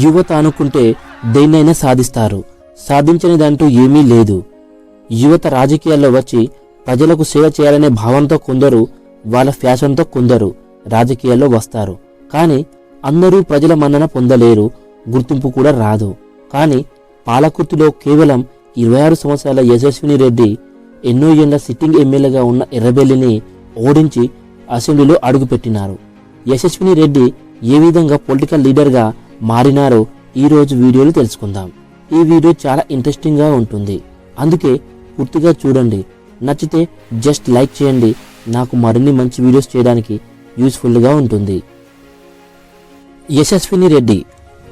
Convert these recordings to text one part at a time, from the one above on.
యువత అనుకుంటే దేన్నైనా సాధిస్తారు, సాధించనిదంటూ ఏమీ లేదు. యువత రాజకీయాల్లో వచ్చి ప్రజలకు సేవ చేయాలనే భావంతో కొందరు, వాళ్ళ ఫ్యాషన్తో కొందరు రాజకీయాల్లో వస్తారు. కానీ అందరూ ప్రజల మన్నన పొందలేరు, గుర్తింపు కూడా రాదు. కానీ పాలకుర్తిలో కేవలం 26 సంవత్సరాల యశస్విని రెడ్డి ఎన్నో ఏళ్ల సిట్టింగ్ ఎమ్మెల్యేగా ఉన్న ఎర్రబెల్లిని ఓడించి అసెంబ్లీలో అడుగుపెట్టినారు. యశస్విని రెడ్డి ఏ విధంగా పొలిటికల్ లీడర్గా మారినారో ఈరోజు వీడియోలో తెలుసుకుందాం. ఈ వీడియో చాలా ఇంట్రెస్టింగ్గా ఉంటుంది, అందుకే పూర్తిగా చూడండి. నచ్చితే జస్ట్ లైక్ చేయండి, నాకు మరిన్ని మంచి వీడియోస్ చేయడానికి యూస్ఫుల్గా ఉంటుంది. యశస్విని రెడ్డి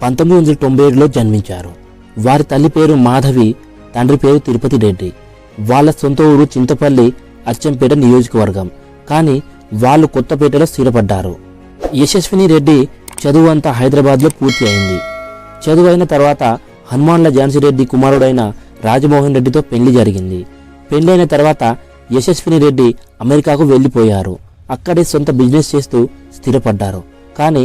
1997లో జన్మించారు. వారి తల్లి పేరు మాధవి, తండ్రి పేరు తిరుపతి రెడ్డి. వాళ్ళ సొంత ఊరు చింతపల్లి, అచ్చంపేట నియోజకవర్గం. కానీ వాళ్ళు కొత్తపేటలో స్థిరపడ్డారు. యశస్విని రెడ్డి చదువు అంతా హైదరాబాద్లో పూర్తి అయింది. చదువు అయిన తర్వాత హనుమాన్ల ఝాన్సీ రెడ్డి కుమారుడైన రాజమోహన్ రెడ్డితో పెళ్లి జరిగింది. పెళ్లైన తర్వాత యశస్విని రెడ్డి అమెరికాకు వెళ్లిపోయారు. అక్కడే సొంత బిజినెస్ చేస్తూ స్థిరపడ్డారు. కానీ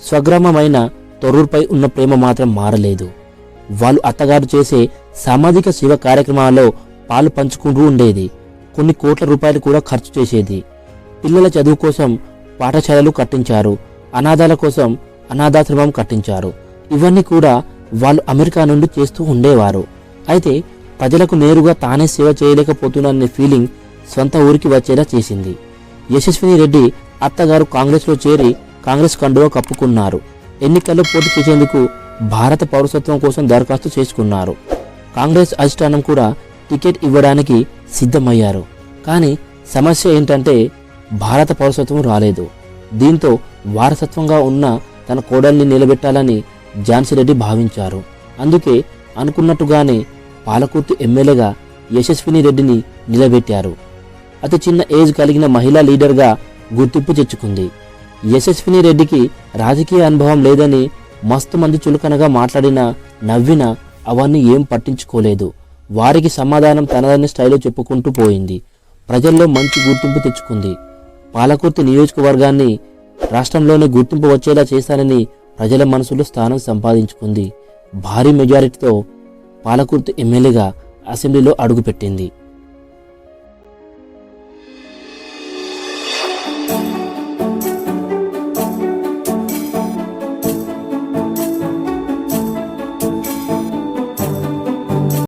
స్వగ్రామమైన తొర్రూరుపై ఉన్న ప్రేమ మాత్రం మారలేదు. వాళ్ళు అత్తగారు చేసే సామాజిక సేవ కార్యక్రమాల్లో పాలు పంచుకుంటూ ఉండేది. కొన్ని కోట్ల రూపాయలు కూడా ఖర్చు చేసేది. పిల్లల చదువు కోసం పాఠశాలలు కట్టించారు, అనాథాల కోసం అనాథాశ్రమం కట్టించారు. ఇవన్నీ కూడా వాళ్ళు అమెరికా నుండి చేస్తూ ఉండేవారు. అయితే ప్రజలకు నేరుగా తానే సేవ చేయలేకపోతున్నాననే ఫీలింగ్ సొంత ఊరికి వచ్చేలా చేసింది. యశస్విని రెడ్డి అత్తగారు కాంగ్రెస్లో చేరి కాంగ్రెస్ కండువా కప్పుకున్నారు. ఎన్నికల్లో పోటీ చేసేందుకు భారత పౌరసత్వం కోసం దరఖాస్తు చేసుకున్నారు. కాంగ్రెస్ అధిష్టానం కూడా టికెట్ ఇవ్వడానికి సిద్ధమయ్యారు. కానీ సమస్య ఏంటంటే భారత పౌరసత్వం రాలేదు. దీంతో వారసత్వంగా ఉన్న తన కోడల్ని నిలబెట్టాలని ఝాన్సీ రెడ్డి భావించారు. అందుకే అనుకున్నట్టుగానే పాలకుర్తి ఎమ్మెల్యేగా యశస్విని రెడ్డిని నిలబెట్టారు. అతి చిన్న ఏజ్ కలిగిన మహిళా లీడర్గా గుర్తింపు తెచ్చుకుంది. యశస్విని రెడ్డికి రాజకీయ అనుభవం లేదని మస్తు మంది చులకనగా మాట్లాడినా, నవ్వినా అవన్నీ ఏం పట్టించుకోలేదు. వారికి సమాధానం తనదైన స్టైల్లో చెప్పుకుంటూ పోయింది. ప్రజల్లో మంచి గుర్తింపు తెచ్చుకుంది. పాలకుర్తి నియోజకవర్గాన్ని రాష్ట్రంలోనే గుర్తింపు వచ్చేలా చేశానని ప్రజల మనసులో స్థానం సంపాదించుకుంది. భారీ మెజారిటీతో పాలకుర్తి ఎమ్మెల్యేగా అసెంబ్లీలో అడుగుపెట్టింది.